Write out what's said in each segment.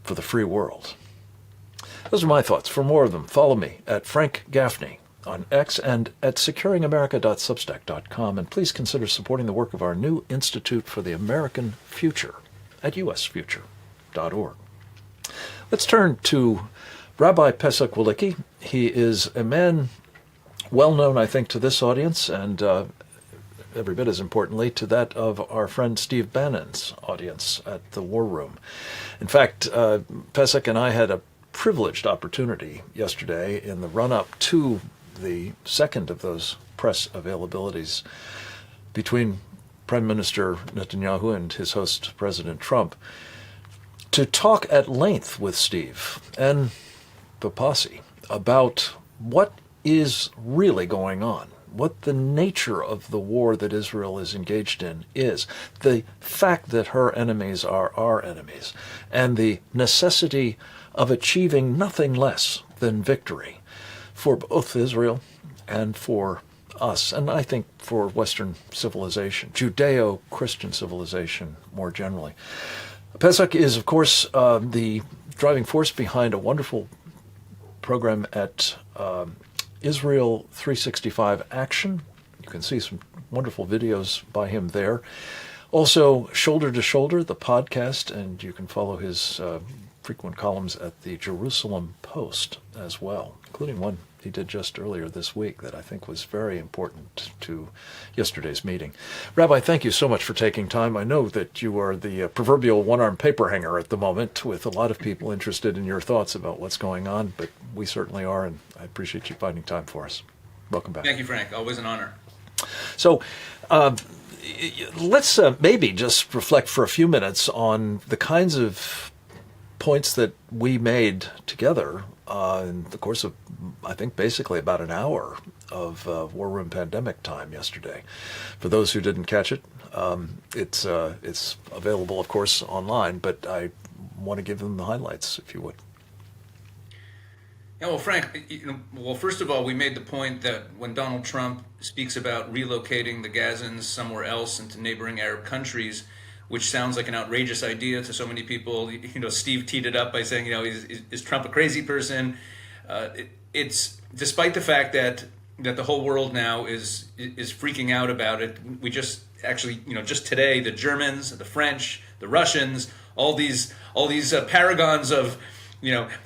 for the free world. Those are my thoughts. For more of them, follow me at Frank Gaffney on X and at securingamerica.substack.com. And please consider supporting the work of our new Institute for the American Future at usfuture.org. Let's turn to Rabbi Pesach Wolicki. He is a man well known, I think, to this audience and every bit as importantly to that of our friend Steve Bannon's audience at the War Room. In fact, Pesach and I had a privileged opportunity yesterday in the run-up to the second of those press availabilities between Prime Minister Netanyahu and his host, President Trump, to talk at length with Steve and the posse about what is really going on, what the nature of the war that Israel is engaged in is, the fact that her enemies are our enemies, and the necessity of achieving nothing less than victory for both Israel and for us, and I think for Western civilization, Judeo-Christian civilization more generally. Pesach is, of course, the driving force behind a wonderful program at Israel 365 Action. You can see some wonderful videos by him there. Also, Shoulder to Shoulder, the podcast, and you can follow his frequent columns at the Jerusalem Post as well, including one he did just earlier this week that I think was very important to yesterday's meeting. Rabbi, thank you so much for taking time. I know that you are the proverbial one-armed paper hanger at the moment, with a lot of people interested in your thoughts about what's going on, but we certainly are, and I appreciate you finding time for us. Welcome back. Thank you, Frank. Always an honor. So let's maybe just reflect for a few minutes on the kinds of points that we made together in the course of, I think, basically about an hour of War Room Pandemic time yesterday. For those who didn't catch it, it's available, of course, online, but I want to give them the highlights, if you would. Yeah, well, Frank, first of all, we made the point that when Donald Trump speaks about relocating the Gazans somewhere else into neighboring Arab countries, which sounds like an outrageous idea to so many people. Steve teed it up by saying, is Trump a crazy person? It's despite the fact that the whole world now is freaking out about it. We just actually, just today, the Germans, the French, the Russians, all these paragons of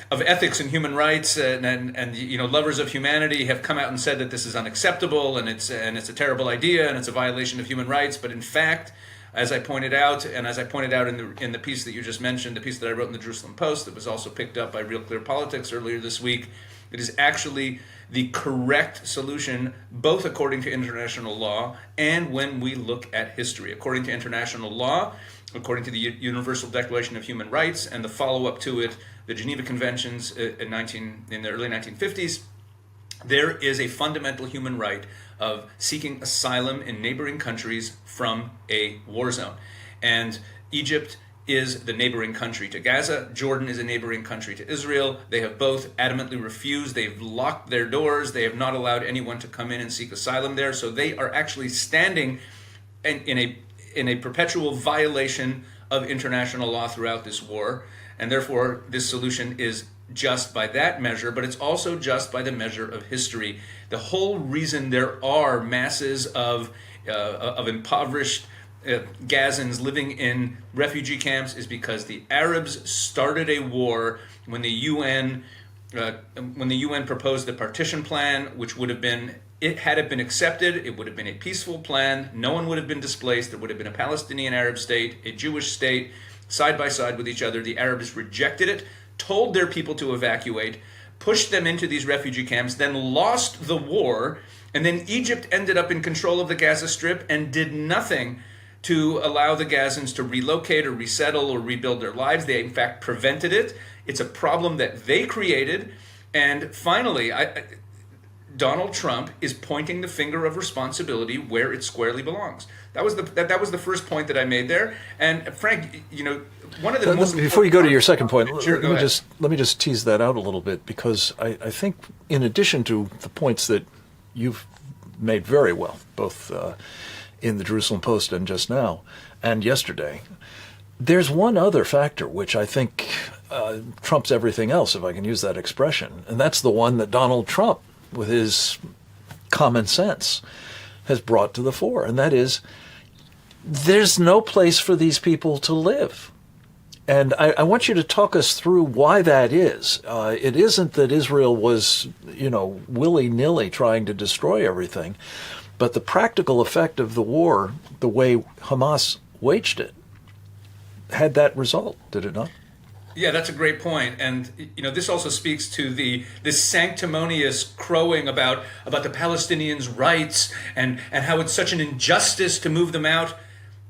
ethics and human rights and lovers of humanity have come out and said that this is unacceptable and it's a terrible idea and it's a violation of human rights. But in fact, as I pointed out, and as I pointed out in the piece that you just mentioned, the piece that I wrote in the Jerusalem Post that was also picked up by Real Clear Politics earlier this week, it is actually the correct solution, both according to international law and when we look at history. According to international law, according to the Universal Declaration of Human Rights and the follow-up to it, the Geneva Conventions in the early 1950s, there is a fundamental human right of seeking asylum in neighboring countries from a war zone. And Egypt is the neighboring country to Gaza. Jordan is a neighboring country to Israel. They have both adamantly refused. They've locked their doors. They have not allowed anyone to come in and seek asylum there. So they are actually standing in a perpetual violation of international law throughout this war. And therefore, this solution is just by that measure, but it's also just by the measure of history. The whole reason there are masses of impoverished Gazans living in refugee camps is because the Arabs started a war when the UN proposed the partition plan, which would have been, had it been accepted, it would have been a peaceful plan. No one would have been displaced. There would have been a Palestinian Arab state, a Jewish state, side by side with each other. The Arabs rejected it, told their people to evacuate, pushed them into these refugee camps, then lost the war, and then Egypt ended up in control of the Gaza Strip and did nothing to allow the Gazans to relocate or resettle or rebuild their lives. They, in fact, prevented it. It's a problem that they created. And finally, Donald Trump is pointing the finger of responsibility where it squarely belongs. That was the first point that I made there. And Frank, one of the most before you go to your second point, sure, let me just tease that out a little bit, because I think in addition to the points that you've made very well, both in the Jerusalem Post and just now and yesterday, There's one other factor which I think trumps everything else, if I can use that expression, and that's the one that Donald Trump, with his common sense, has brought to the fore, and that is there's no place for these people to live. And I want you to talk us through why that is. It isn't that Israel was, willy-nilly trying to destroy everything, but the practical effect of the war, the way Hamas waged it, had that result, did it not? Yeah, that's a great point. And, this also speaks to this sanctimonious crowing about the Palestinians' rights and how it's such an injustice to move them out.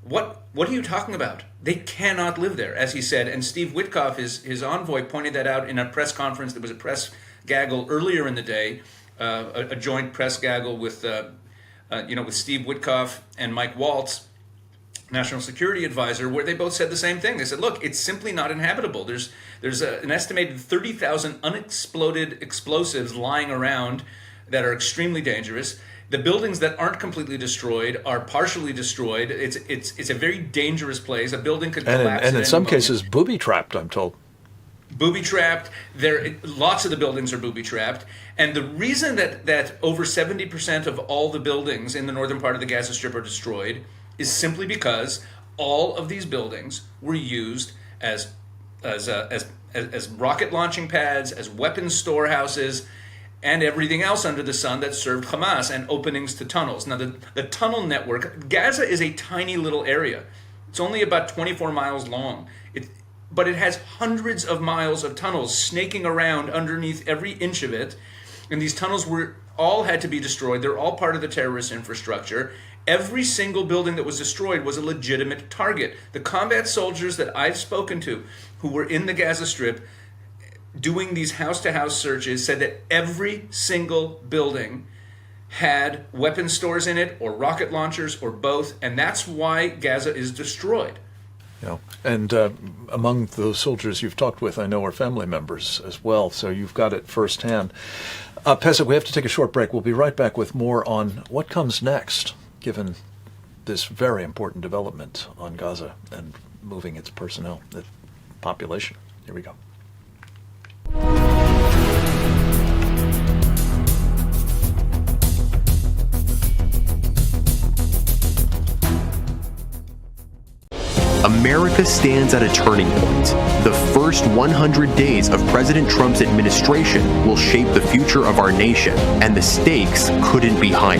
What are you talking about? They cannot live there, as he said. And Steve Witkoff, his envoy, pointed that out in a press conference. There was a press gaggle earlier in the day, a joint press gaggle with Steve Witkoff and Mike Waltz, National Security Advisor, where they both said the same thing. They said, look, it's simply not inhabitable. There's an estimated 30,000 unexploded explosives lying around that are extremely dangerous. The buildings that aren't completely destroyed are partially destroyed. It's a very dangerous place. A building could collapse. And in some cases, booby-trapped, I'm told. Booby-trapped. Lots of the buildings are booby-trapped. And the reason that over 70% of all the buildings in the northern part of the Gaza Strip are destroyed is simply because all of these buildings were used as rocket launching pads, as weapons storehouses, and everything else under the sun that served Hamas, and openings to tunnels. Now, the tunnel network, Gaza is a tiny little area. It's only about 24 miles long. But it has hundreds of miles of tunnels snaking around underneath every inch of it. And these tunnels all had to be destroyed. They're all part of the terrorist infrastructure. Every single building that was destroyed was a legitimate target. The combat soldiers that I've spoken to who were in the Gaza Strip doing these house-to-house searches said that every single building had weapon stores in it, or rocket launchers, or both, and that's why Gaza is destroyed. Yeah, and among those soldiers you've talked with, I know, are family members as well, so you've got it firsthand. Pesach, we have to take a short break. We'll be right back with more on what comes next, given this very important development on Gaza and moving its personnel, the population. Here we go. America stands at a turning point. The first 100 days of President Trump's administration will shape the future of our nation, and the stakes couldn't be higher.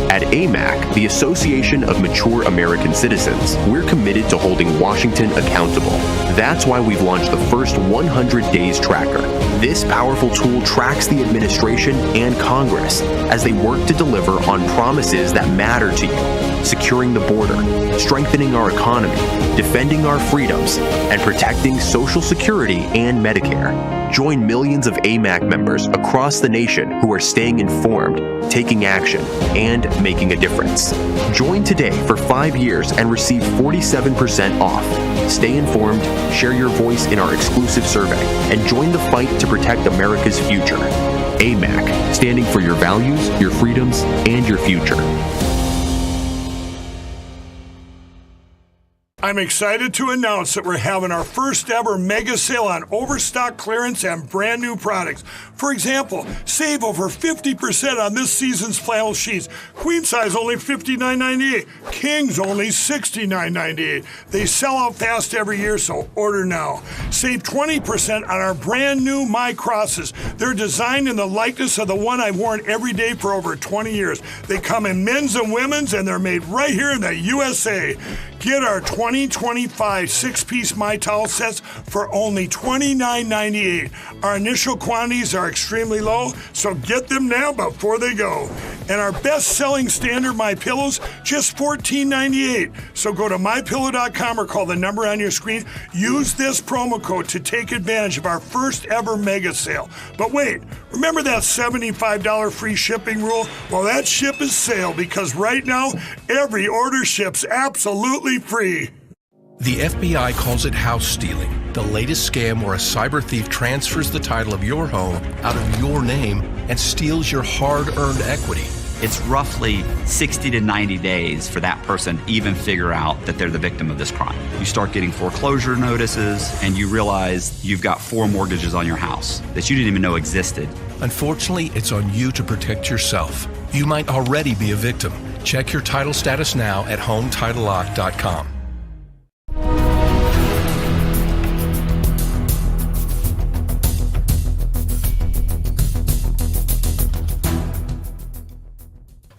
At AMAC, the Association of Mature American Citizens, we're committed to holding Washington accountable. That's why we've launched the first 100 Days Tracker. This powerful tool tracks the administration and Congress as they work to deliver on promises that matter to you: securing the border, strengthening our economy, defending our freedoms, and protecting Social Security and Medicare. Join millions of AMAC members across the nation who are staying informed, taking action, and making a difference. Join today for 5 years and receive 47% off. Stay informed, share your voice in our exclusive survey, and join the fight to protect America's future. AMAC, standing for your values, your freedoms, and your future. I'm excited to announce that we're having our first ever mega sale on overstock clearance and brand new products. For example, save over 50% on this season's flannel sheets. Queen size only $59.98. Kings only $69.98. They sell out fast every year, so order now. Save 20% on our brand new My Crosses. They're designed in the likeness of the one I've worn every day for over 20 years. They come in men's and women's, and they're made right here in the USA. Get our 2025 six-piece My Towel sets for only $29.98. Our initial quantities are extremely low, so get them now before they go. And our best-selling standard My Pillows, just $14.98. So go to mypillow.com or call the number on your screen. Use this promo code to take advantage of our first ever mega sale. But wait, remember that $75 free shipping rule? Well, that ship is sailed, because right now, every order ships absolutely free. The FBI calls it house stealing, the latest scam where a cyber thief transfers the title of your home out of your name and steals your hard-earned equity. it's roughly 60 to 90 days for that person to even figure out that they're the victim of this crime. You start getting foreclosure notices, and you realize you've got 4 mortgages on your house that you didn't even know existed. Unfortunately, it's on you to protect yourself. You might already be a victim. Check your title status now at HomeTitleLock.com.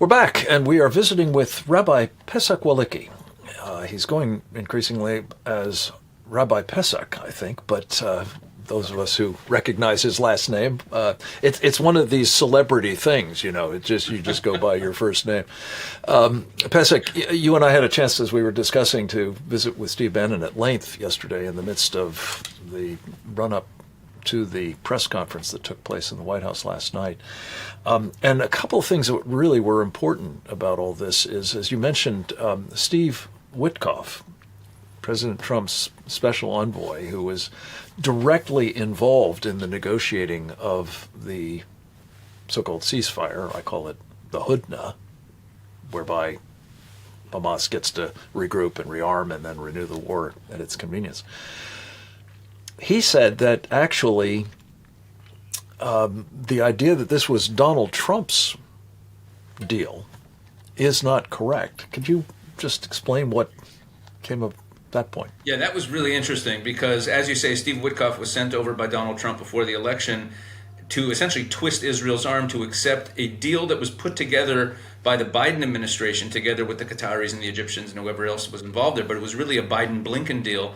We're back, and we are visiting with Rabbi Pesach Wolicki. He's going increasingly as Rabbi Pesach, I think, but those of us who recognize his last name, it's one of these celebrity things, you just go by your first name. Pesach, you and I had a chance, as we were discussing, to visit with Steve Bannon at length yesterday in the midst of the run-up to the press conference that took place in the White House last night. And a couple of things that really were important about all this is, as you mentioned, Steve Witkoff, President Trump's special envoy, who was directly involved in the negotiating of the so-called ceasefire, I call it the Hudna, whereby Hamas gets to regroup and rearm and then renew the war at its convenience. He said that actually the idea that this was Donald Trump's deal is not correct. Could you just explain what came of that point? Yeah, that was really interesting because, as you say, Steve Witkoff was sent over by Donald Trump before the election to essentially twist Israel's arm to accept a deal that was put together by the Biden administration together with the Qataris and the Egyptians and whoever else was involved there. But it was really a Biden-Blinken deal.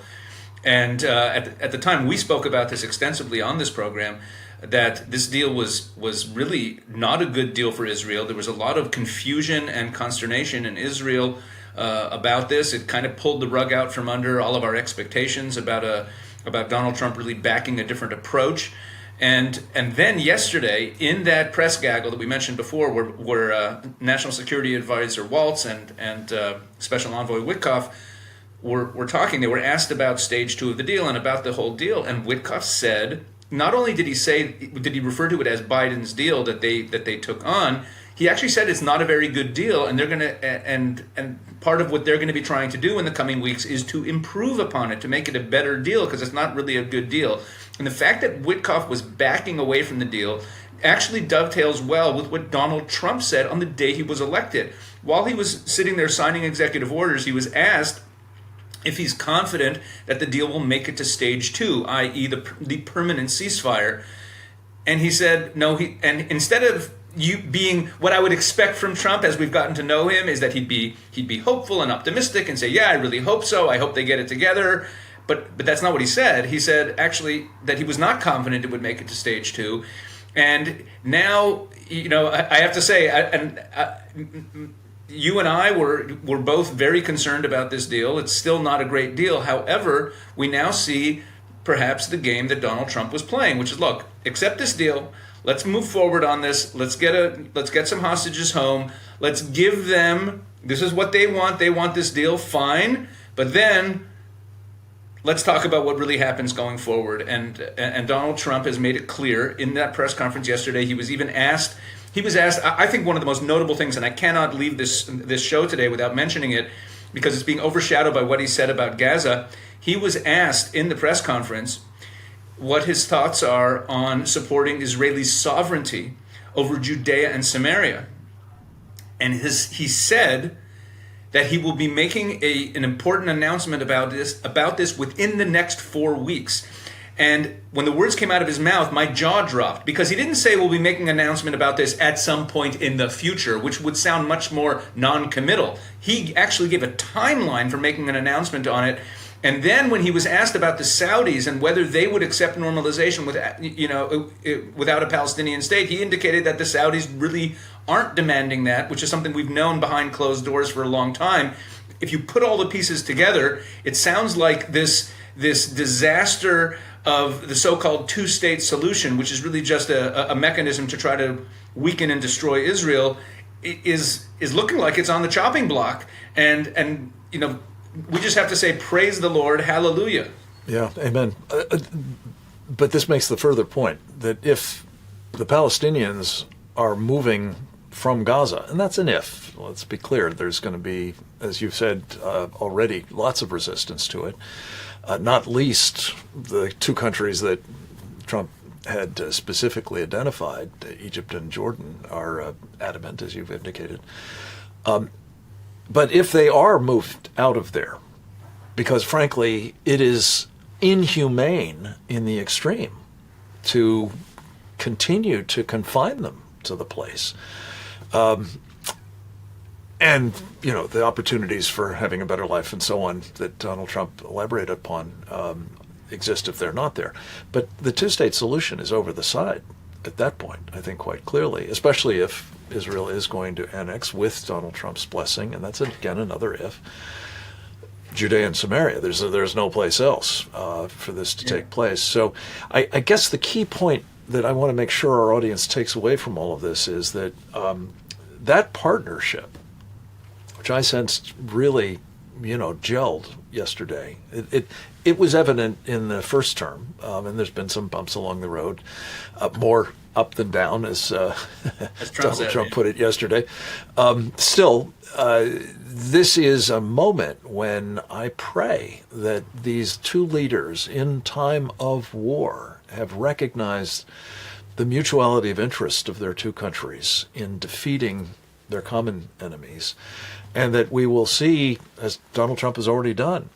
And at the time, we spoke about this extensively on this program, that this deal was really not a good deal for Israel. There was a lot of confusion and consternation in Israel about this. It kind of pulled the rug out from under all of our expectations about Donald Trump really backing a different approach. And then yesterday, in that press gaggle that we mentioned before, where National Security Advisor Waltz and Special Envoy Witkoff were talking, they were asked about stage 2 of the deal and about the whole deal. And Witkoff said, not only did he refer to it as Biden's deal that they took on, he actually said it's not a very good deal, and they're going to and part of what they're going to be trying to do in the coming weeks is to improve upon it, to make it a better deal, because it's not really a good deal. And the fact that Witkoff was backing away from the deal actually dovetails well with what Donald Trump said on the day he was elected. While he was sitting there signing executive orders, he was asked if he's confident that the deal will make it to stage 2, i.e. the permanent ceasefire. And he said no. And instead of being what I would expect from Trump as we've gotten to know him, is that he'd be hopeful and optimistic and say, yeah, I really hope so. I hope they get it together. But that's not what he said. He said actually that he was not confident it would make it to stage 2. And now, I have to say, you and I were both very concerned about this deal. It's still not a great deal. However, we now see perhaps the game that Donald Trump was playing, which is, look, accept this deal. Let's move forward on this. Let's get some hostages home. Let's give them, this is what they want. They want this deal, fine. But then let's talk about what really happens going forward. And Donald Trump has made it clear in that press conference yesterday. He was asked, I think one of the most notable things, and I cannot leave this show today without mentioning it because it's being overshadowed by what he said about Gaza. He was asked in the press conference what his thoughts are on supporting Israeli sovereignty over Judea and Samaria. And he said that he will be making an important announcement about this within the next 4 weeks. And when the words came out of his mouth, my jaw dropped, because he didn't say we'll be making an announcement about this at some point in the future, which would sound much more non-committal. He actually gave a timeline for making an announcement on it. And then when he was asked about the Saudis and whether they would accept normalization without a Palestinian state, he indicated that the Saudis really aren't demanding that, which is something we've known behind closed doors for a long time. If you put all the pieces together, it sounds like this disaster of the so-called two-state solution, which is really just a mechanism to try to weaken and destroy Israel, is looking like it's on the chopping block. And we just have to say, praise the Lord, hallelujah. Yeah, amen. But this makes the further point that if the Palestinians are moving from Gaza. And that's an if. Let's be clear. There's going to be, as you've said already, lots of resistance to it. Not least the two countries that Trump had specifically identified, Egypt and Jordan, are adamant, as you've indicated. But if they are moved out of there, because frankly, it is inhumane in the extreme to continue to confine them to the place. And, you know, the opportunities for having a better life and so on that Donald Trump elaborated upon exist if they're not there. But the two-state solution is over the side at that point, I think, quite clearly, especially if Israel is going to annex with Donald Trump's blessing, and that's, again, another if, Judea and Samaria. There's no place else for this to take place. So I guess the key point that I want to make sure our audience takes away from all of this is that that partnership, which I sensed really, gelled yesterday. It was evident in the first term, and there's been some bumps along the road, more up than down, as Donald Trump put it yesterday. Still, this is a moment when I pray that these two leaders in time of war have recognized the mutuality of interest of their two countries in defeating their common enemies, and that we will see, as Donald Trump has already done,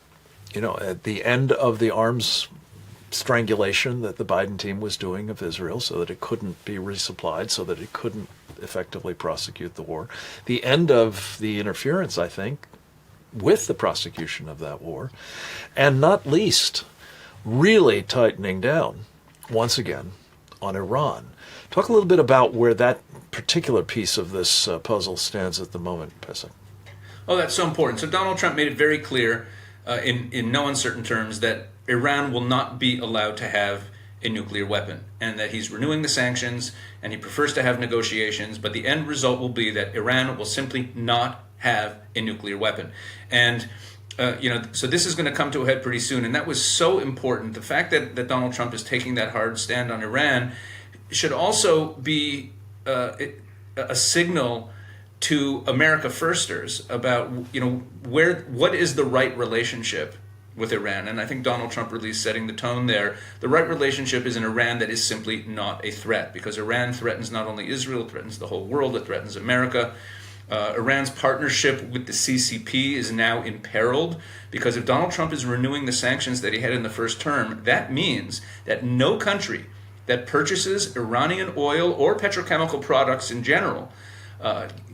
at the end of the arms strangulation that the Biden team was doing of Israel so that it couldn't be resupplied, so that it couldn't effectively prosecute the war, the end of the interference, I think, with the prosecution of that war, and not least, really tightening down, once again, on Iran. Talk a little bit about where that particular piece of this puzzle stands at the moment, Pesach. Oh, that's so important. So Donald Trump made it very clear in no uncertain terms that Iran will not be allowed to have a nuclear weapon, and that he's renewing the sanctions, and he prefers to have negotiations, but the end result will be that Iran will simply not have a nuclear weapon. And so this is going to come to a head pretty soon, and that was so important. The fact that Donald Trump is taking that hard stand on Iran should also be a signal to America firsters about what is the right relationship with Iran. And I think Donald Trump really is setting the tone there. The right relationship is an Iran that is simply not a threat, because Iran threatens not only Israel, it threatens the whole world, it threatens America. Iran's partnership with the CCP is now imperiled, because if Donald Trump is renewing the sanctions that he had in the first term, that means that no country that purchases Iranian oil or petrochemical products in general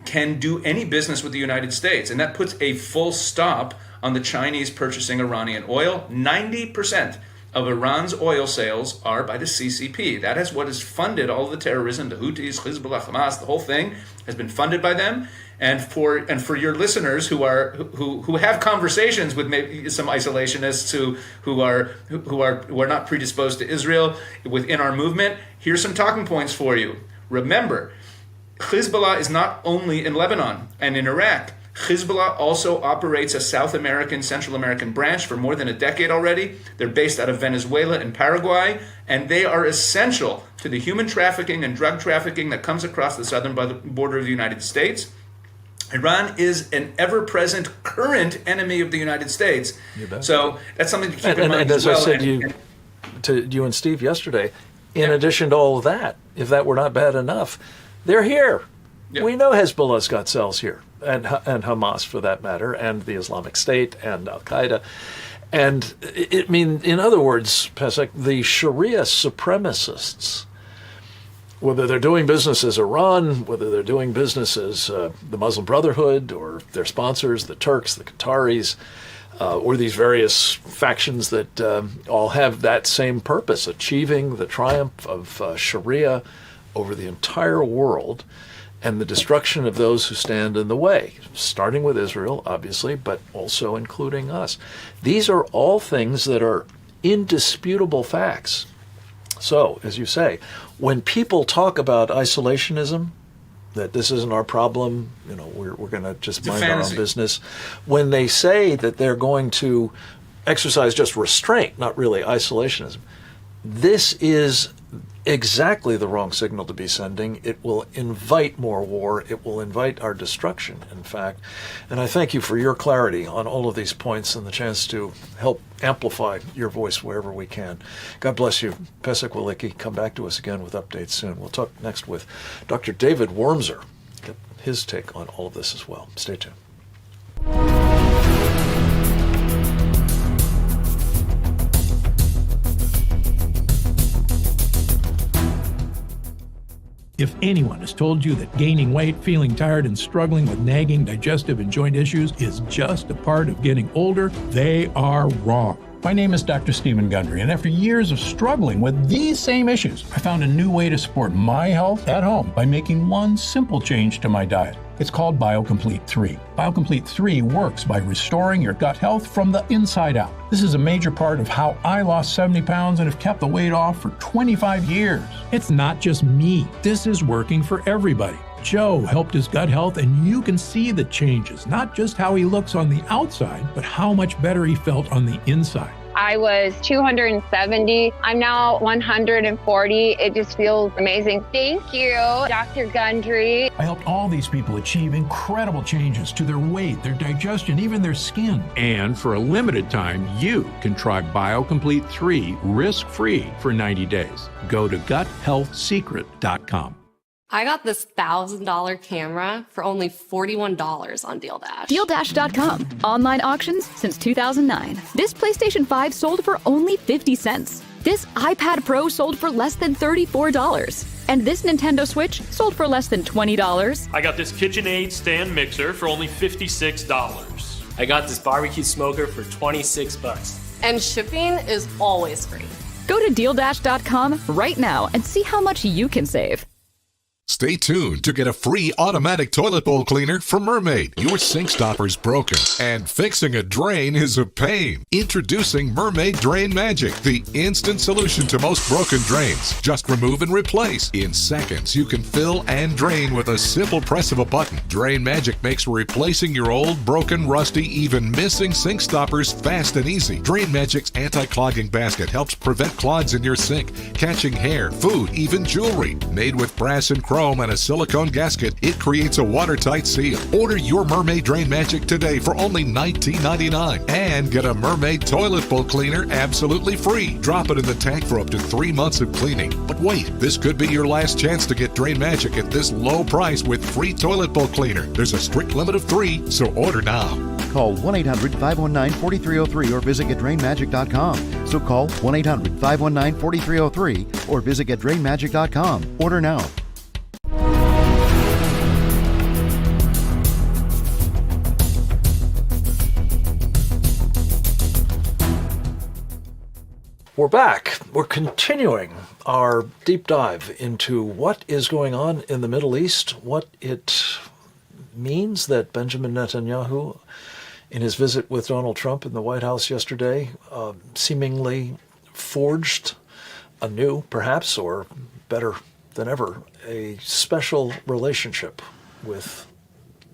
can do any business with the United States. And that puts a full stop on the Chinese purchasing Iranian oil. 90% of Iran's oil sales are by the CCP. That is what has funded all of the terrorism, the Houthis, Hezbollah, Hamas, the whole thing has been funded by them. And for your listeners who have conversations with maybe some isolationists who are not predisposed to Israel within our movement, here's some talking points for you. Remember, Hezbollah is not only in Lebanon and in Iraq. Hezbollah also operates a South American, Central American branch for more than a decade already. They're based out of Venezuela and Paraguay, and they are essential to the human trafficking and drug trafficking that comes across the southern border of the United States. Iran is an ever-present current enemy of the United States. So that's something to keep in mind as well. And as I said to you and Steve yesterday, in addition to all of that, if that were not bad enough, they're here. Yeah. We know Hezbollah's got cells here, and Hamas for that matter, and the Islamic State and Al-Qaeda. And in other words, Pesach, the Sharia supremacists, whether they're doing business as Iran, whether they're doing business as the Muslim Brotherhood or their sponsors, the Turks, the Qataris, or these various factions that all have that same purpose, achieving the triumph of Sharia over the entire world and the destruction of those who stand in the way, starting with Israel, obviously, but also including us. These are all things that are indisputable facts. So, as you say, when people talk about isolationism, that this isn't our problem, we're going to just mind our own business, when they say that they're going to exercise just restraint, not really isolationism, this is exactly the wrong signal to be sending. It will invite more war. It will invite our destruction, in fact. And I thank you for your clarity on all of these points and the chance to help amplify your voice wherever we can. God bless you. Pesach Wolicki, come back to us again with updates soon. We'll talk next with Dr. David Wormser, get his take on all of this as well. Stay tuned. If anyone has told you that gaining weight, feeling tired, and struggling with nagging digestive and joint issues is just a part of getting older, they are wrong. My name is Dr. Stephen Gundry, and after years of struggling with these same issues, I found a new way to support my health at home by making one simple change to my diet. It's called BioComplete 3. BioComplete 3 works by restoring your gut health from the inside out. This is a major part of how I lost 70 pounds and have kept the weight off for 25 years. It's not just me. This is working for everybody. Joe helped his gut health, and you can see the changes, not just how he looks on the outside, but how much better he felt on the inside. I was 270. I'm now 140. It just feels amazing. Thank you, Dr. Gundry. I helped all these people achieve incredible changes to their weight, their digestion, even their skin. And for a limited time, you can try BioComplete 3 risk-free for 90 days. Go to guthealthsecret.com. I got this $1,000 camera for only $41 on DealDash. DealDash.com. Online auctions since 2009. This PlayStation 5 sold for only 50 cents. This iPad Pro sold for less than $34. And this Nintendo Switch sold for less than $20. I got this KitchenAid stand mixer for only $56. I got this barbecue smoker for $26. And shipping is always free. Go to DealDash.com right now and see how much you can save. Stay tuned to get a free automatic toilet bowl cleaner from Mermaid. Your sink stopper's broken, and fixing a drain is a pain. Introducing Mermaid Drain Magic, the instant solution to most broken drains. Just remove and replace. In seconds, you can fill and drain with a simple press of a button. Drain Magic makes replacing your old, broken, rusty, even missing sink stoppers fast and easy. Drain Magic's anti-clogging basket helps prevent clogs in your sink, catching hair, food, even jewelry. Made with brass and chrome and a silicone gasket, it creates a watertight seal. Order your Mermaid Drain Magic today for only $19.99 and get a Mermaid toilet bowl cleaner absolutely free. Drop it in the tank for up to 3 months of cleaning. But wait, this could be your last chance to get Drain Magic at this low price with free toilet bowl cleaner. There's a strict limit of 3, so order now. Call 1-800-519-4303 or visit GetDrainMagic.com. So call 1-800-519-4303 or visit GetDrainMagic.com. Order now. We're back. We're continuing our deep dive into what is going on in the Middle East, what it means that Benjamin Netanyahu, in his visit with Donald Trump in the White House yesterday, seemingly forged anew, perhaps, or better than ever, a special relationship with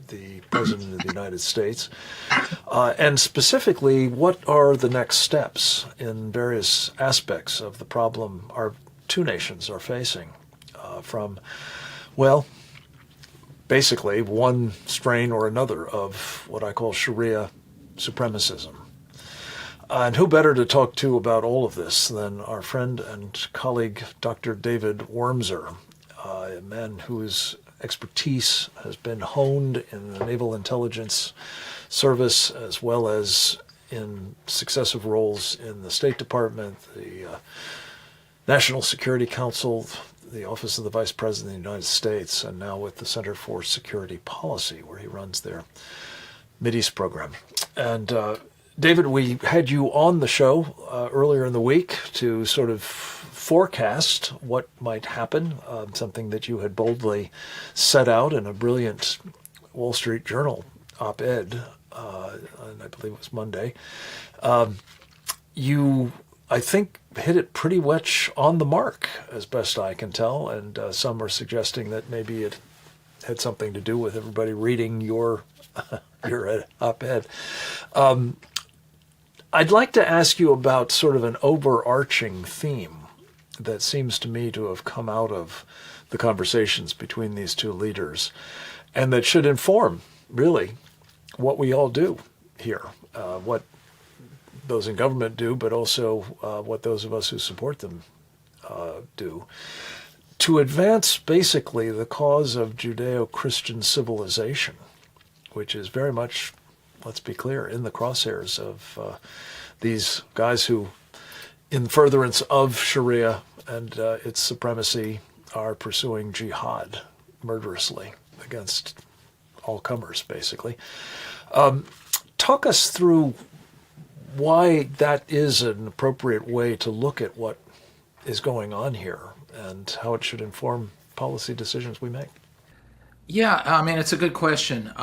the President of the United States. And specifically, what are the next steps in various aspects of the problem our two nations are facing from, well, basically one strain or another of what I call Sharia supremacism. And who better to talk to about all of this than our friend and colleague, Dr. David Wormser, a man whose expertise has been honed in the Naval Intelligence Service as well as in successive roles in the State Department, the National Security Council, the Office of the Vice President of the United States, and now with the Center for Security Policy, where he runs their Mideast program. And David, we had you on the show earlier in the week to sort of forecast what might happen, something that you had boldly set out in a brilliant Wall Street Journal op-ed, and I believe it was Monday. You, I think, hit it pretty much on the mark, as best I can tell, and some are suggesting that maybe it had something to do with everybody reading your op-ed. I'd like to ask you about sort of an overarching theme that seems to me to have come out of the conversations between these two leaders, and that should inform, really, what we all do here, what those in government do, but also what those of us who support them do, to advance basically the cause of Judeo-Christian civilization, which is very much, let's be clear, in the crosshairs of these guys who, in furtherance of Sharia and its supremacy, are pursuing jihad murderously against all comers, basically. Talk us through why that is an appropriate way to look at what is going on here and how it should inform policy decisions we make. Yeah, I mean, it's a good question.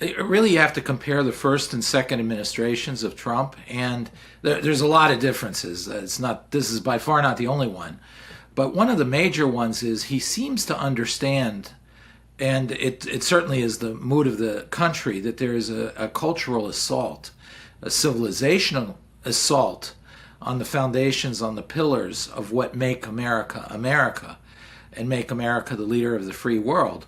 Really, you have to compare the first and second administrations of Trump, and there's a lot of differences. This is by far not the only one, but one of the major ones is he seems to understand, and it certainly is the mood of the country, that there is a cultural assault, a civilizational assault on the foundations, on the pillars of what make America America, and make America the leader of the free world.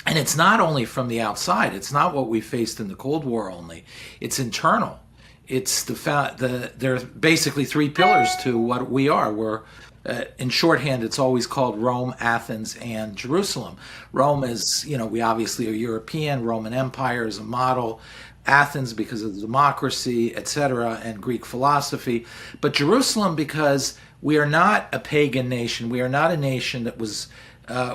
And it's not only from the outside. It's not what we faced in the Cold War only. It's internal. It's there are basically three pillars to what we are. We're in shorthand, it's always called Rome, Athens, and Jerusalem. Rome is, we obviously are European. Roman Empire is a model. Athens because of the democracy, etc., and Greek philosophy. But Jerusalem because we are not a pagan nation. We are not a nation that was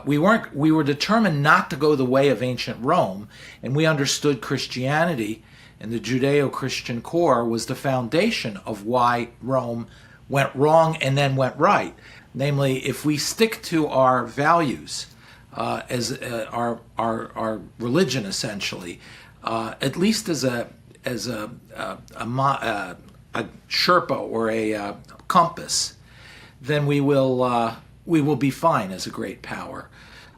we were determined not to go the way of ancient Rome, and we understood Christianity, and the Judeo-Christian core was the foundation of why Rome went wrong and then went right. Namely, if we stick to our values as our religion, essentially, at least as a Sherpa or a compass, then we will be fine as a great power,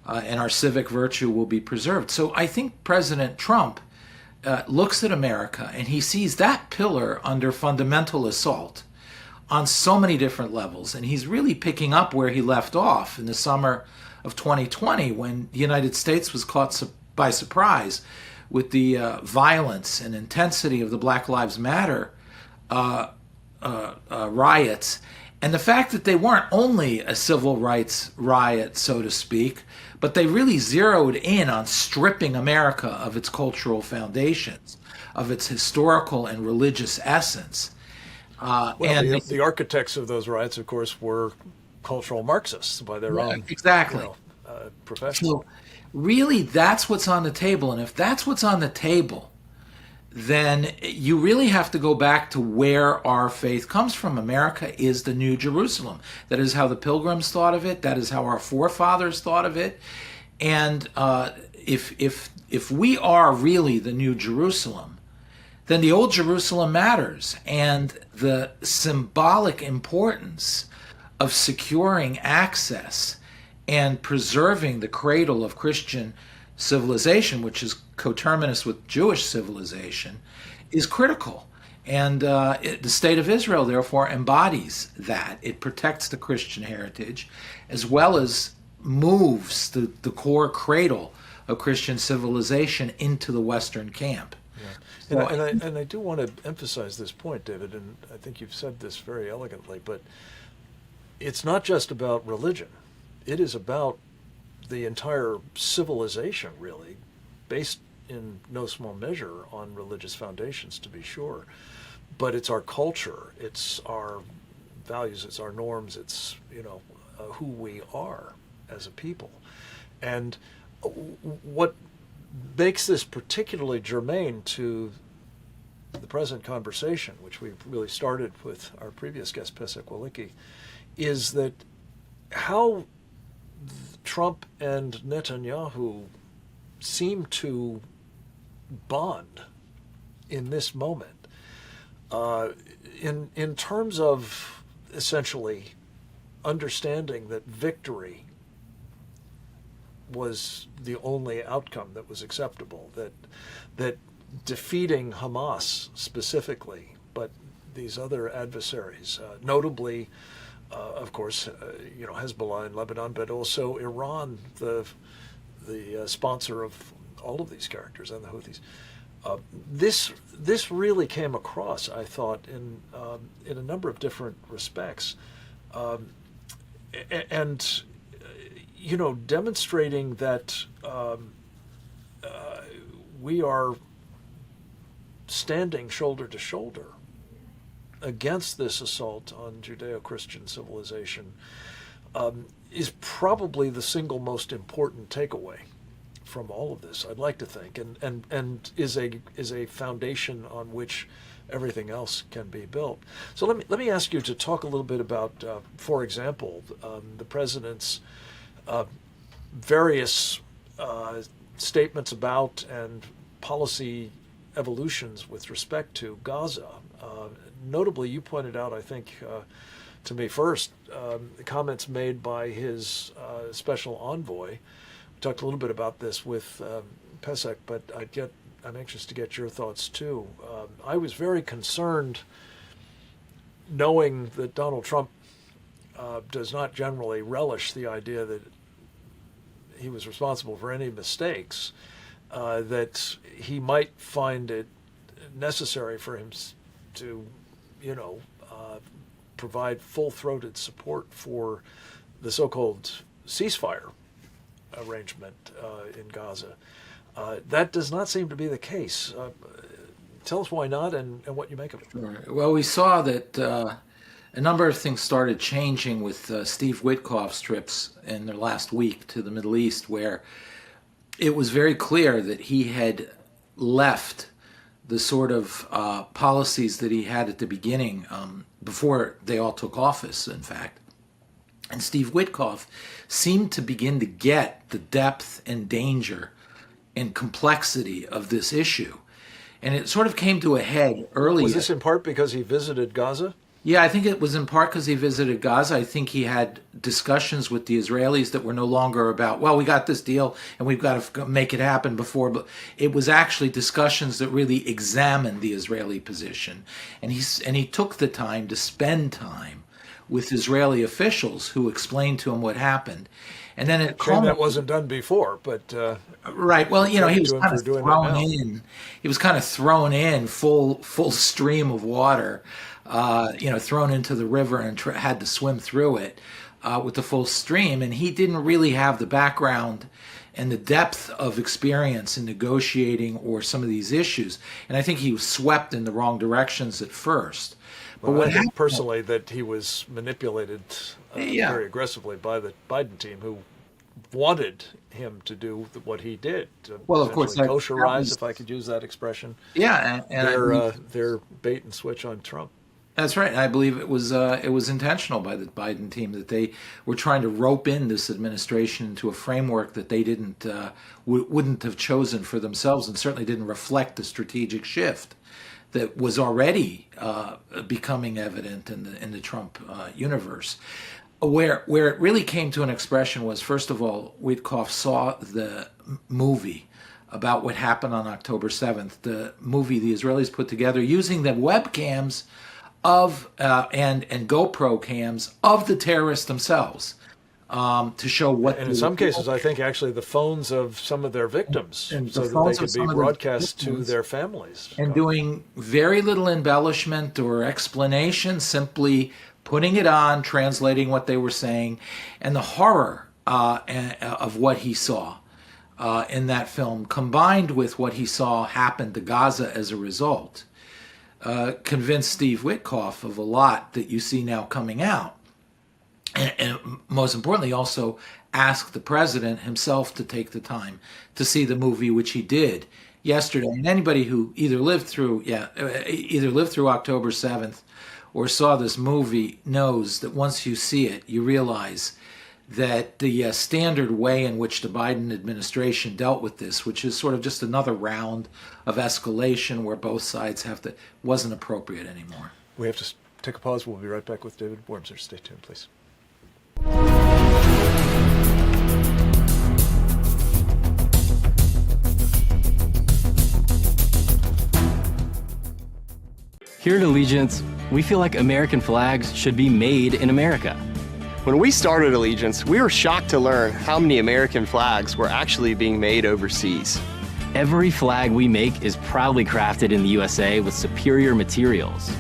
and our civic virtue will be preserved. So I think President Trump looks at America and he sees that pillar under fundamental assault on so many different levels, and he's really picking up where he left off in the summer of 2020 when the United States was caught by surprise with the violence and intensity of the Black Lives Matter riots. And the fact that they weren't only a civil rights riot, so to speak, but they really zeroed in on stripping America of its cultural foundations, of its historical and religious essence. The architects of those riots, of course, were cultural Marxists by their own profession. So really, that's what's on the table. And if that's what's on the table, then you really have to go back to where our faith comes from. America is the New Jerusalem. That is how the Pilgrims thought of it. That is how our forefathers thought of it. And if we are really the New Jerusalem, then the Old Jerusalem matters. And the symbolic importance of securing access and preserving the cradle of Christian civilization, which is coterminous with Jewish civilization, is critical. And the State of Israel, therefore, embodies that. It protects the Christian heritage as well as moves the core cradle of Christian civilization into the Western camp. Yeah. And I do want to emphasize this point, David, and I think you've said this very elegantly, but it's not just about religion. It is about the entire civilization, really, based in no small measure on religious foundations, to be sure. But it's our culture, it's our values, it's our norms, it's who we are as a people. And what makes this particularly germane to the present conversation, which we really started with our previous guest, Pesach Wolicki, is that how Trump and Netanyahu seem to bond in this moment in terms of essentially understanding that victory was the only outcome that was acceptable, that defeating Hamas specifically, but these other adversaries, notably of course, Hezbollah in Lebanon, but also Iran, the sponsor of all of these characters, and the Houthis. This really came across, I thought, in a number of different respects, and demonstrating that we are standing shoulder to shoulder against this assault on Judeo-Christian civilization is probably the single most important takeaway from all of this, I'd like to think, and is a foundation on which everything else can be built. So let me ask you to talk a little bit about, for example, the president's various statements about and policy evolutions with respect to Gaza. Notably, you pointed out, I think, to me first, the comments made by his special envoy. We talked a little bit about this with Pesach, but I'm anxious to get your thoughts too. I was very concerned, knowing that Donald Trump does not generally relish the idea that he was responsible for any mistakes, that he might find it necessary for him to, provide full-throated support for the so-called ceasefire arrangement in Gaza. That does not seem to be the case. Tell us why not and what you make of it. Sure. Well, we saw that a number of things started changing with Steve Witkoff's trips in the last week to the Middle East, where it was very clear that he had left the sort of policies that he had at the beginning, before they all took office, in fact. And Steve Witkoff seemed to begin to get the depth and danger and complexity of this issue. And it sort of came to a head early. Was this in part because he visited Gaza? Yeah, I think it was in part because he visited Gaza. I think he had discussions with the Israelis that were no longer about, well, we got this deal and we've got to make it happen before. But it was actually discussions that really examined the Israeli position. And he took the time to spend time with Israeli officials who explained to him what happened. And then it that wasn't done before, but right. Well, he was kind of thrown in. He was kind of thrown in full stream of water, thrown into the river and had to swim through it with the full stream. And he didn't really have the background and the depth of experience in negotiating or some of these issues. And I think he was swept in the wrong directions at first. But I think personally that he was manipulated very aggressively by the Biden team, who wanted him to do what he did. Well, of course, kosherize, if I could use that expression. Yeah, and their bait and switch on Trump. That's right. I believe it was intentional by the Biden team that they were trying to rope in this administration into a framework that they wouldn't have chosen for themselves, and certainly didn't reflect the strategic shift that was already becoming evident in the Trump universe. Where it really came to an expression was, first of all, Witkoff saw the movie about what happened on October 7th, the movie the Israelis put together using the webcams of and GoPro cams of the terrorists themselves to show what. And in some cases, I think actually the phones of some of their victims, so that they could be broadcast to their families. And doing very little embellishment or explanation, simply putting it on, translating what they were saying, and the horror of what he saw in that film, combined with what he saw happen to Gaza as a result, convinced Steve Witkoff of a lot that you see now coming out. And most importantly, also asked the president himself to take the time to see the movie, which he did yesterday. And anybody who either lived through October 7th or saw this movie knows that once you see it, you realize that the standard way in which the Biden administration dealt with this, which is sort of just another round of escalation where both sides wasn't appropriate anymore. We have to take a pause. We'll be right back with David Wormser. Stay tuned, please. Here at Allegiance, We feel like American flags should be made in America. When we started Allegiance, we were shocked to learn how many American flags were actually being made overseas. Every flag we make is proudly crafted in the USA with superior materials.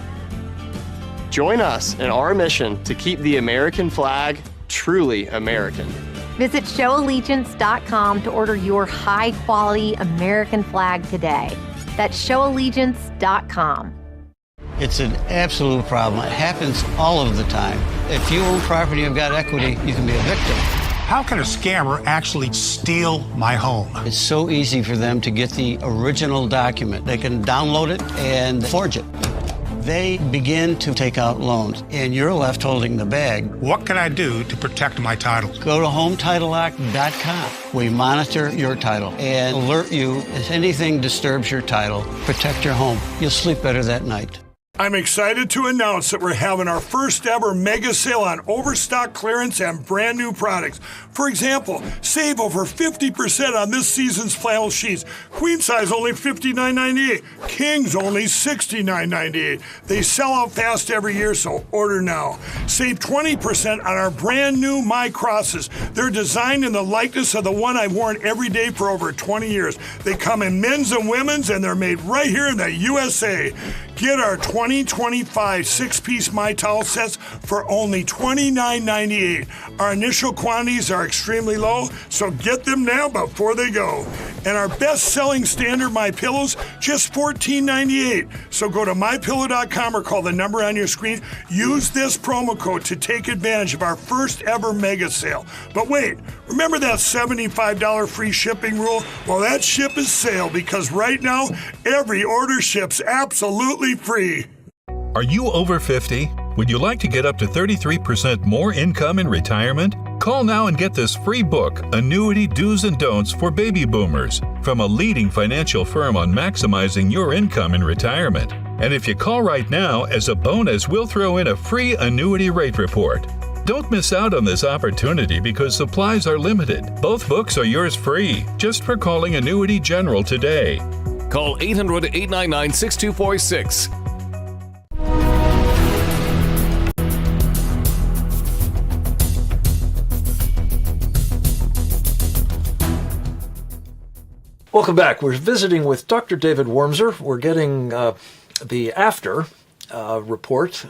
Join us in our mission to keep the American flag truly American. Visit showallegiance.com to order your high-quality American flag today. That's showallegiance.com. It's an absolute problem. It happens all of the time. If you own property and have got equity, you can be a victim. How can a scammer actually steal my home? It's so easy for them to get the original document. They can download it and forge it. They begin to take out loans, and you're left holding the bag. What can I do to protect my title? Go to HomeTitleLock.com. We monitor your title and alert you if anything disturbs your title. Protect your home. You'll sleep better that night. I'm excited to announce that we're having our first ever mega sale on overstock clearance and brand new products. For example, save over 50% on this season's flannel sheets. Queen size only $59.98. Kings only $69.98. They sell out fast every year, so order now. Save 20% on our brand new My Crosses. They're designed in the likeness of the one I've worn every day for over 20 years. They come in men's and women's, and they're made right here in the USA. Get our 2025 six-piece My Towel sets for only $29.98. Our initial quantities are extremely low, so get them now before they go. And our best-selling standard My Pillows, just $14.98. So go to MyPillow.com or call the number on your screen. Use this promo code to take advantage of our first ever mega sale. But wait, remember that $75 free shipping rule? Well, that ship is sailed, because right now, every order ships absolutely free. Are you over 50? Would you like to get up to 33% more income in retirement? Call now and get this free book, Annuity Do's and Don'ts for Baby Boomers, from a leading financial firm on maximizing your income in retirement. And if you call right now, as a bonus, we'll throw in a free annuity rate report. Don't miss out on this opportunity because supplies are limited. Both books are yours free, just for calling Annuity General today. Call 800-899-6246. Welcome back. We're visiting with Dr. David Wormser. We're getting the after report.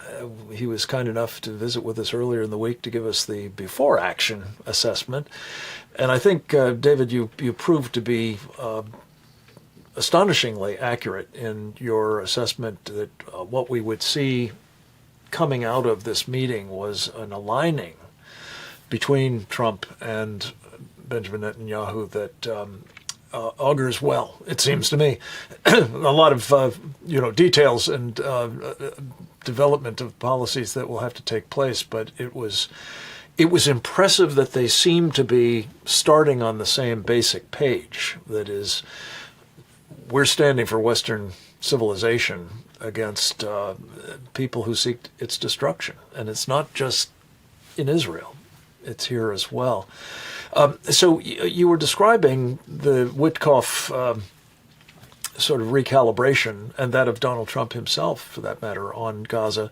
He was kind enough to visit with us earlier in the week to give us the before action assessment. And I think, David, you proved to be astonishingly accurate in your assessment that what we would see coming out of this meeting was an aligning between Trump and Benjamin Netanyahu that augurs well, it seems to me. A lot of details and development of policies that will have to take place, but it was impressive that they seem to be starting on the same basic page. That is, we're standing for Western civilization against people who seek its destruction, and it's not just in Israel; it's here as well. So you were describing the Witkoff sort of recalibration, and that of Donald Trump himself, for that matter, on Gaza.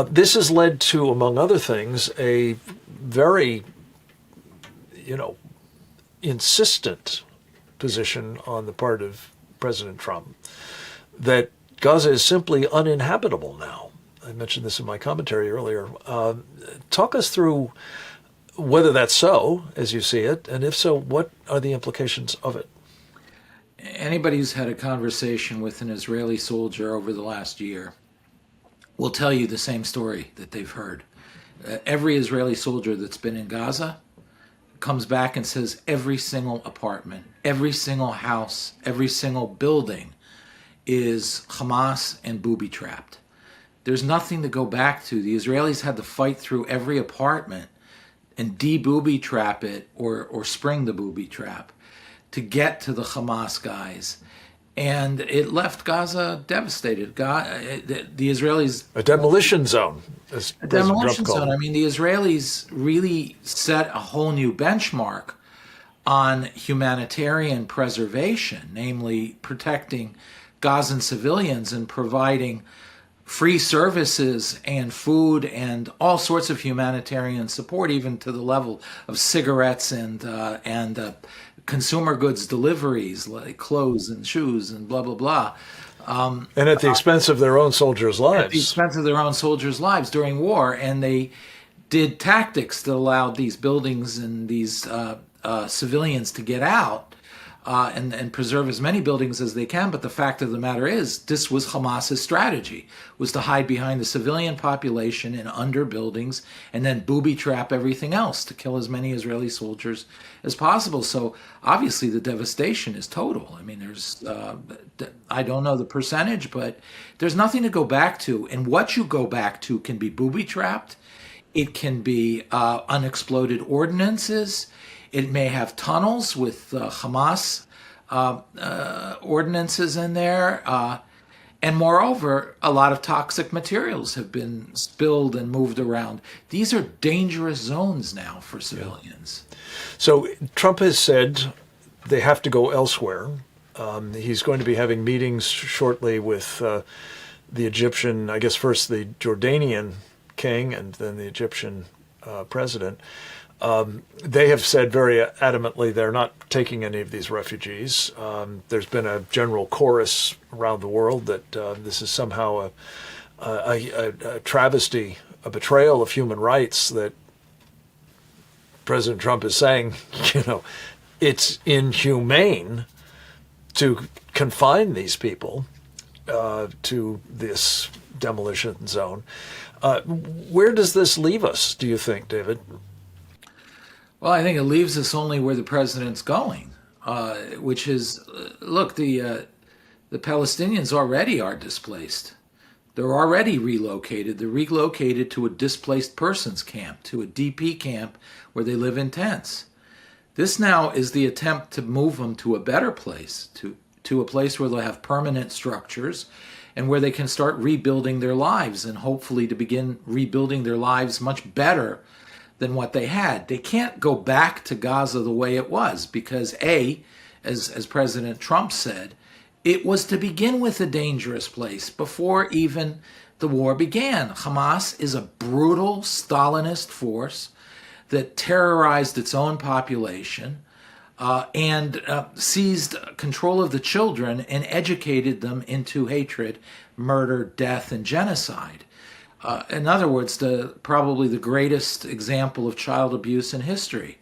This has led to, among other things, a very, insistent position on the part of President Trump that Gaza is simply uninhabitable now. I mentioned this in my commentary earlier. Talk us through whether that's so, as you see it, and if so, what are the implications of it? Anybody who's had a conversation with an Israeli soldier over the last year will tell you the same story that they've heard. Every Israeli soldier that's been in Gaza comes back and says every single apartment, every single house, every single building is Hamas and booby-trapped. There's nothing to go back to. The Israelis had to fight through every apartment and de-booby-trap it or spring the booby-trap to get to the Hamas guys. And it left Gaza devastated. The Israelis... A demolition zone. A demolition zone. I mean, the Israelis really set a whole new benchmark on humanitarian preservation, namely protecting Gazan civilians and providing free services and food and all sorts of humanitarian support, even to the level of cigarettes and consumer goods deliveries like clothes and shoes and blah, blah, blah. And at the expense of their own soldiers' lives. At the expense of their own soldiers' lives during war. And they did tactics that allowed these buildings and these civilians to get out and preserve as many buildings as they can. But the fact of the matter is, this was Hamas's strategy, was to hide behind the civilian population in under buildings and then booby trap everything else to kill as many Israeli soldiers as possible. So obviously the devastation is total. I mean, there's, I don't know the percentage, but there's nothing to go back to. And what you go back to can be booby trapped. It can be unexploded ordinances. It may have tunnels with Hamas ordinances in there. And moreover, a lot of toxic materials have been spilled and moved around. These are dangerous zones now for civilians. So Trump has said they have to go elsewhere. He's going to be having meetings shortly with the Egyptian, I guess first the Jordanian king and then the Egyptian president. They have said very adamantly they're not taking any of these refugees. There's been a general chorus around the world that this is somehow a travesty, a betrayal of human rights, that President Trump is saying, it's inhumane to confine these people to this demolition zone. Where does this leave us, do you think, David? Well, I think it leaves us only where the president's going, which is, look, the Palestinians already are displaced. They're already relocated. They're relocated to a displaced persons camp, to a DP camp where they live in tents. This now is the attempt to move them to a better place, to a place where they'll have permanent structures and where they can start rebuilding their lives and hopefully to begin rebuilding their lives much better than what they had. They can't go back to Gaza the way it was because, as President Trump said, it was to begin with a dangerous place before even the war began. Hamas is a brutal Stalinist force that terrorized its own population and seized control of the children and educated them into hatred, murder, death, and genocide. In other words, probably the greatest example of child abuse in history.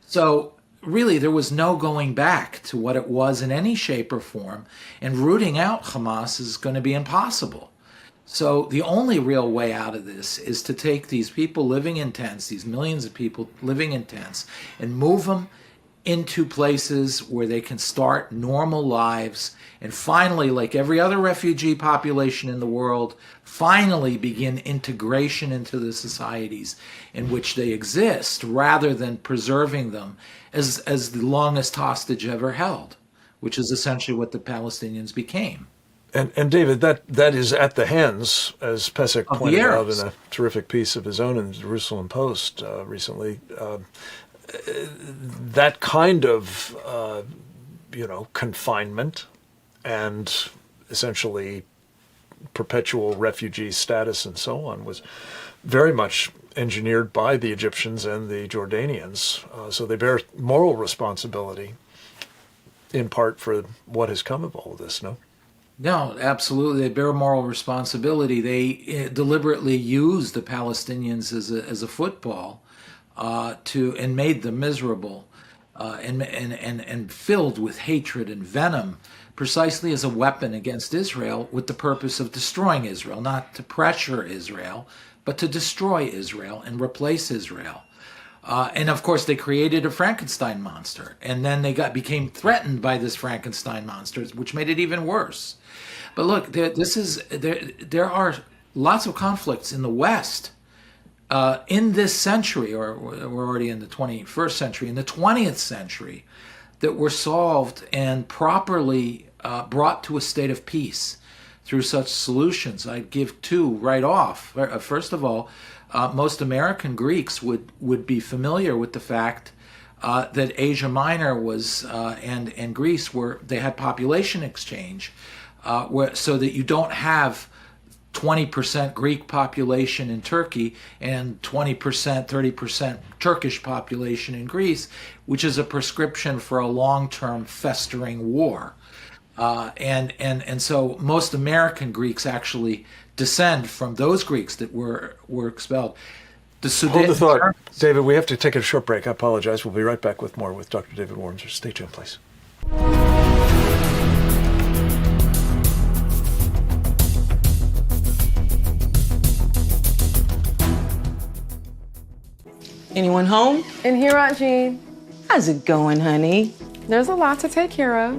So really, there was no going back to what it was in any shape or form, and rooting out Hamas is going to be impossible. So the only real way out of this is to take these people living in tents, these millions of people living in tents, and move them into places where they can start normal lives and finally, like every other refugee population in the world, finally begin integration into the societies in which they exist rather than preserving them as the longest hostage ever held, which is essentially what the Palestinians became. And David, that is at the hands, as Pesach pointed out in a terrific piece of his own in the Jerusalem Post recently, that kind of, confinement and essentially perpetual refugee status and so on was very much engineered by the Egyptians and the Jordanians. So they bear moral responsibility in part for what has come of all of this, no? No, absolutely. They bear moral responsibility. They deliberately used the Palestinians as a football and made them miserable and filled with hatred and venom, precisely as a weapon against Israel, with the purpose of destroying Israel, not to pressure Israel, but to destroy Israel and replace Israel. And of course, they created a Frankenstein monster, and then they became threatened by this Frankenstein monster, which made it even worse. But look, there are lots of conflicts in the West in this century, or we're already in the 21st century, in the 20th century, that were solved and properly brought to a state of peace through such solutions. I'd give two right off. First of all, most American Greeks would be familiar with the fact that Asia Minor was and Greece they had population exchange, so that you don't have 20% Greek population in Turkey and 20%, 30% Turkish population in Greece, which is a prescription for a long-term festering war. And so most American Greeks actually descend from those Greeks that were expelled. Hold the thought. David, we have to take a short break. I apologize. We'll be right back with more with Dr. David Wormser. Stay tuned, please. Anyone home? In here, Aunt Jean. How's it going, honey? There's a lot to take care of.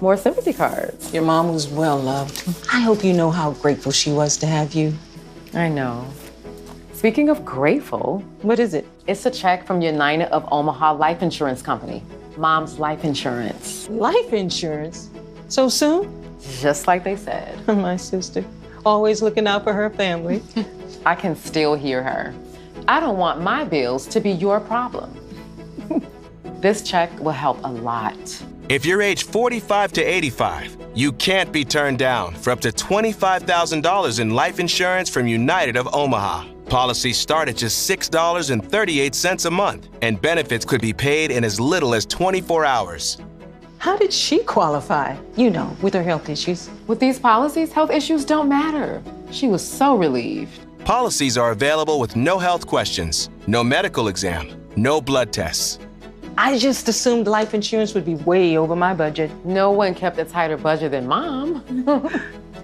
More sympathy cards. Your mom was well loved. I hope you know how grateful she was to have you. I know. Speaking of grateful, what is it? It's a check from United of Omaha Life Insurance Company. Mom's life insurance. Life insurance? So soon? Just like they said. My sister, always looking out for her family. I can still hear her. I don't want my bills to be your problem. This check will help a lot. If you're age 45 to 85, you can't be turned down for up to $25,000 in life insurance from United of Omaha. Policies start at just $6.38 a month, and benefits could be paid in as little as 24 hours. How did she qualify? You know, with her health issues. With these policies, health issues don't matter. She was so relieved. Policies are available with no health questions, no medical exam, no blood tests. I just assumed life insurance would be way over my budget. No one kept a tighter budget than Mom.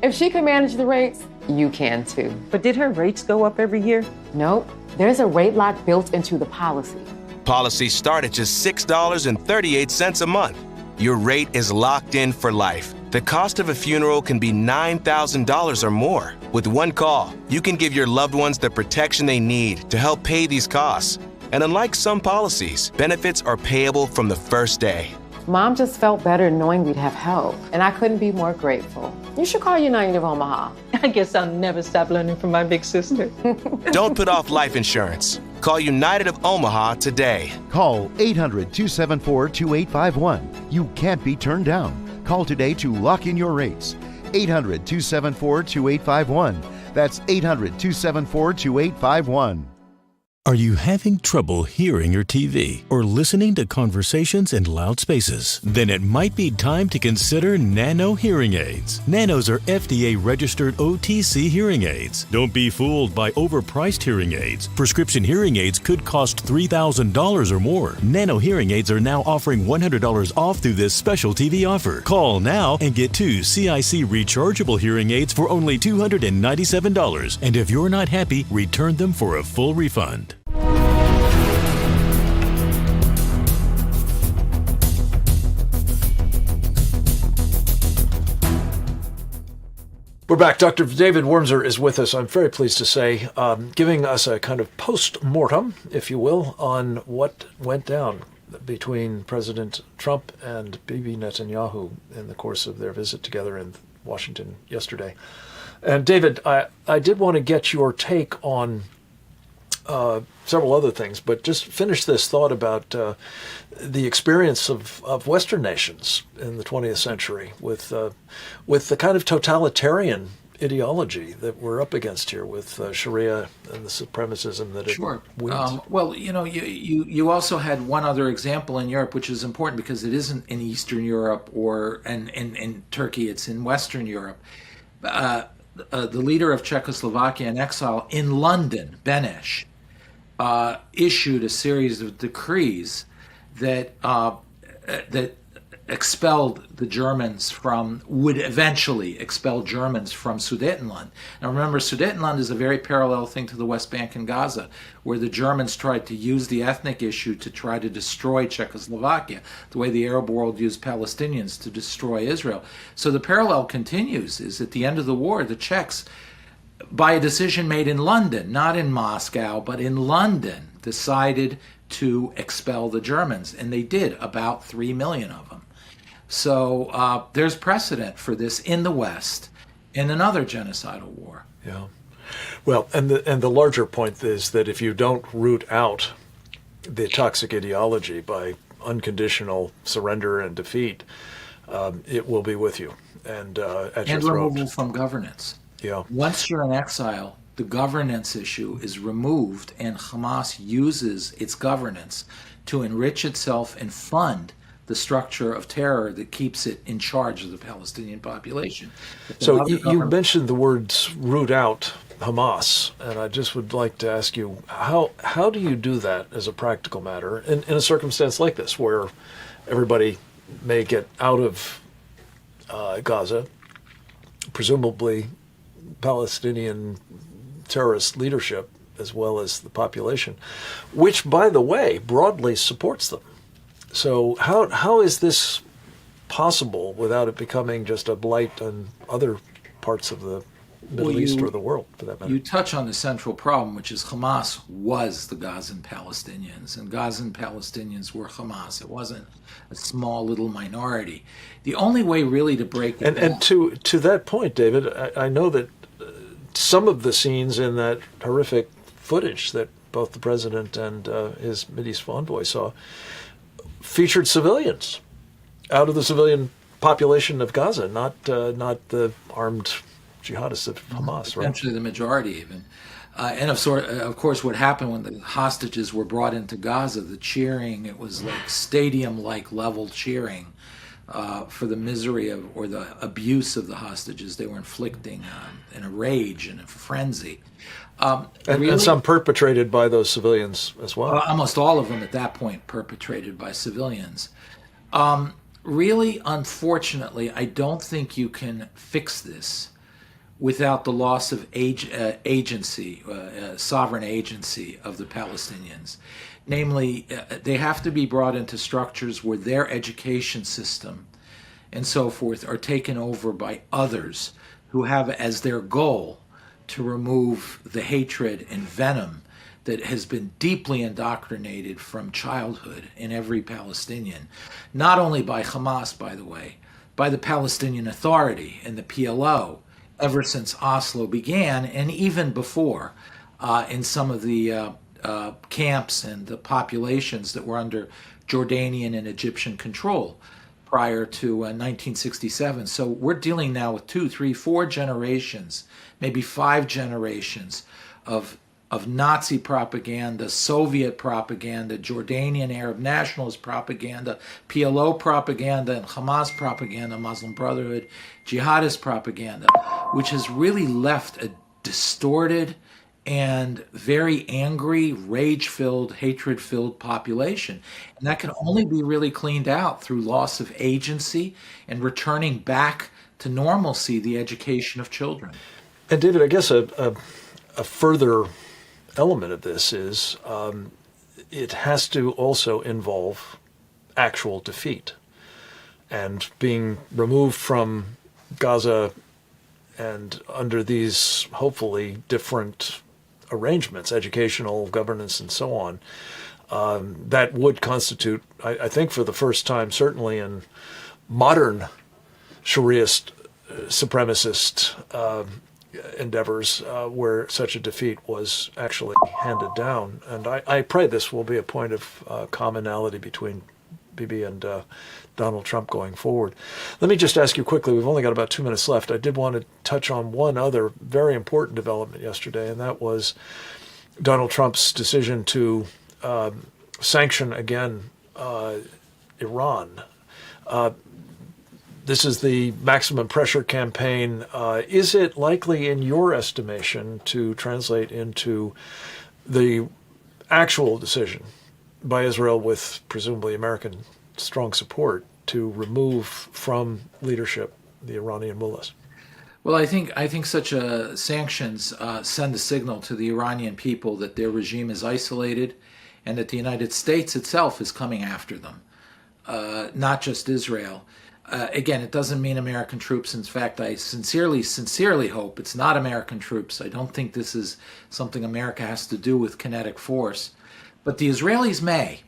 If she can manage the rates, you can too. But did her rates go up every year? Nope. There's a rate lock built into the policy. Policies start at just $6.38 a month. Your rate is locked in for life. The cost of a funeral can be $9,000 or more. With one call, you can give your loved ones the protection they need to help pay these costs. And unlike some policies, benefits are payable from the first day. Mom just felt better knowing we'd have help, and I couldn't be more grateful. You should call United of Omaha. I guess I'll never stop learning from my big sister. Don't put off life insurance. Call United of Omaha today. Call 800-274-2851. You can't be turned down. Call today to lock in your rates. 800-274-2851. That's 800-274-2851. Are you having trouble hearing your TV or listening to conversations in loud spaces? Then it might be time to consider Nano hearing aids. Nanos are FDA-registered OTC hearing aids. Don't be fooled by overpriced hearing aids. Prescription hearing aids could cost $3,000 or more. Nano hearing aids are now offering $100 off through this special TV offer. Call now and get 2 CIC rechargeable hearing aids for only $297. And if you're not happy, return them for a full refund. We're back. Dr. David Wormser is with us, I'm very pleased to say, giving us a kind of post-mortem, if you will, on what went down between President Trump and Bibi Netanyahu in the course of their visit together in Washington yesterday. And David, I did want to get your take on several other things, but just finish this thought about the experience of Western nations in the 20th century with the kind of totalitarian ideology that we're up against here with Sharia and the supremacism that it wields. Well, you know, you also had one other example in Europe, which is important because it isn't in Eastern Europe or in Turkey, it's in Western Europe. The leader of Czechoslovakia in exile in London, Beneš, issued a series of decrees that expelled the Germans would eventually expel Germans from Sudetenland. Now remember, Sudetenland is a very parallel thing to the West Bank and Gaza, where the Germans tried to use the ethnic issue to try to destroy Czechoslovakia, the way the Arab world used Palestinians to destroy Israel. So the parallel continues, is at the end of the war, the Czechs, by a decision made in London, not in Moscow, but in London, decided to expel the Germans, and they did, about 3 million of them. So there's precedent for this in the West in another genocidal war. Yeah. Well, and the larger point is that if you don't root out the toxic ideology by unconditional surrender and defeat, it will be with you and at your throat. And removal from governance. Yeah. Once you're in exile, the governance issue is removed, and Hamas uses its governance to enrich itself and fund the structure of terror that keeps it in charge of the Palestinian population. So you mentioned the words root out Hamas, and I just would like to ask you, how do you do that as a practical matter in a circumstance like this, where everybody may get out of Gaza, presumably Palestinian terrorist leadership as well as the population, which, by the way, broadly supports them. So how is this possible without it becoming just a blight on other parts of the Middle East or the world, for that matter? You touch on the central problem, which is Hamas was the Gazan Palestinians, and Gazan Palestinians were Hamas. It wasn't a small little minority. The only way really to break it down... And to that point, David, I know that some of the scenes in that horrific footage that both the president and his Mideast envoy saw featured civilians out of the civilian population of Gaza, not the armed jihadists of Hamas, right? Potentially the majority even. And of course, what happened when the hostages were brought into Gaza, the cheering, it was like stadium-like level cheering for the misery of, or the abuse of the hostages they were inflicting in a rage and a frenzy. And some perpetrated by those civilians as well. Almost all of them at that point perpetrated by civilians. Really, unfortunately, I don't think you can fix this without the loss of agency, sovereign agency of the Palestinians. Namely, they have to be brought into structures where their education system and so forth are taken over by others who have as their goal to remove the hatred and venom that has been deeply indoctrinated from childhood in every Palestinian, not only by Hamas, by the way, by the Palestinian Authority and the PLO, ever since Oslo began, and even before, in some of the camps and the populations that were under Jordanian and Egyptian control prior to 1967. So we're dealing now with 2, 3, 4 generations, maybe 5 generations of Nazi propaganda, Soviet propaganda, Jordanian Arab nationalist propaganda, PLO propaganda, and Hamas propaganda, Muslim Brotherhood, jihadist propaganda, which has really left a distorted and very angry, rage-filled, hatred-filled population. And that can only be really cleaned out through loss of agency and returning back to normalcy the education of children. And David, I guess a further element of this is it has to also involve actual defeat and being removed from Gaza and under these hopefully different arrangements, educational, governance, and so on, that would constitute, I think for the first time, certainly in modern Shariaist supremacist endeavors where such a defeat was actually handed down. And I pray this will be a point of commonality between Bibi and Donald Trump going forward. Let me just ask you quickly, we've only got about 2 minutes left. I did want to touch on one other very important development yesterday, and that was Donald Trump's decision to sanction again Iran. This is the maximum pressure campaign. Is it likely, in your estimation, to translate into the actual decision by Israel, with presumably American strong support, to remove from leadership the Iranian mullahs? Well, I think such sanctions send a signal to the Iranian people that their regime is isolated and that the United States itself is coming after them, not just Israel. Again, it doesn't mean American troops. In fact, I sincerely hope it's not American troops. I don't think this is something America has to do with kinetic force. But the Israelis may.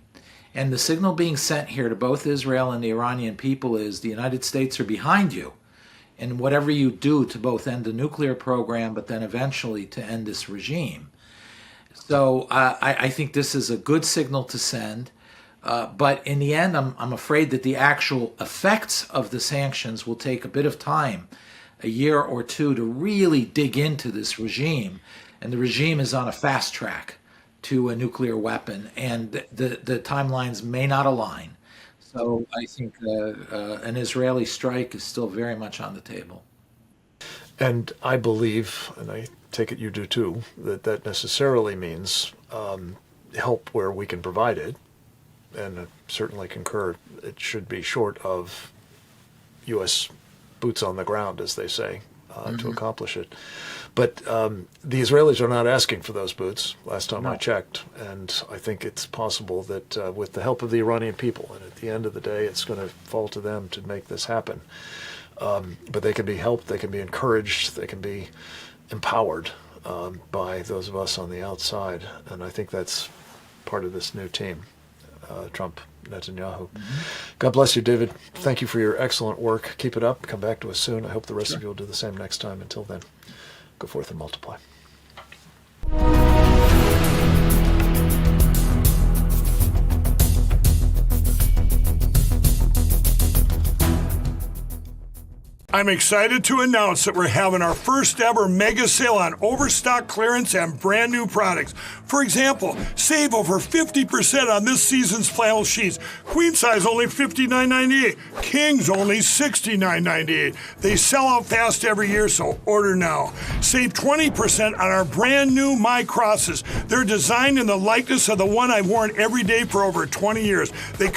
And the signal being sent here to both Israel and the Iranian people is the United States are behind you. And whatever you do to both end the nuclear program, but then eventually to end this regime. So I think this is a good signal to send. But in the end, I'm afraid that the actual effects of the sanctions will take a bit of time a year or two to really dig into this regime. And the regime is on a fast track to a nuclear weapon, and the timelines may not align. So I think an Israeli strike is still very much on the table. And I believe, and I take it you do too, that necessarily means help where we can provide it, and I certainly concur it should be short of U.S. boots on the ground, as they say, to accomplish it. But the Israelis are not asking for those boots, last time I checked, and I think it's possible that with the help of the Iranian people, and at the end of the day it's going to fall to them to make this happen, but they can be helped, they can be encouraged, they can be empowered by those of us on the outside, and I think that's part of this new team, Trump, Netanyahu. God bless you, David. Thank you for your excellent work. Keep it up. Come back to us soon. I hope the rest of you will do the same next time. Until then, go forth and multiply. I'm excited to announce that we're having our first ever mega sale on overstock clearance and brand new products. For example, save over 50% on this season's flannel sheets. Queen size only $59.98. Kings only $69.98. They sell out fast every year, so order now. Save 20% on our brand new My Crosses. They're designed in the likeness of the one I've worn every day for over 20 years. They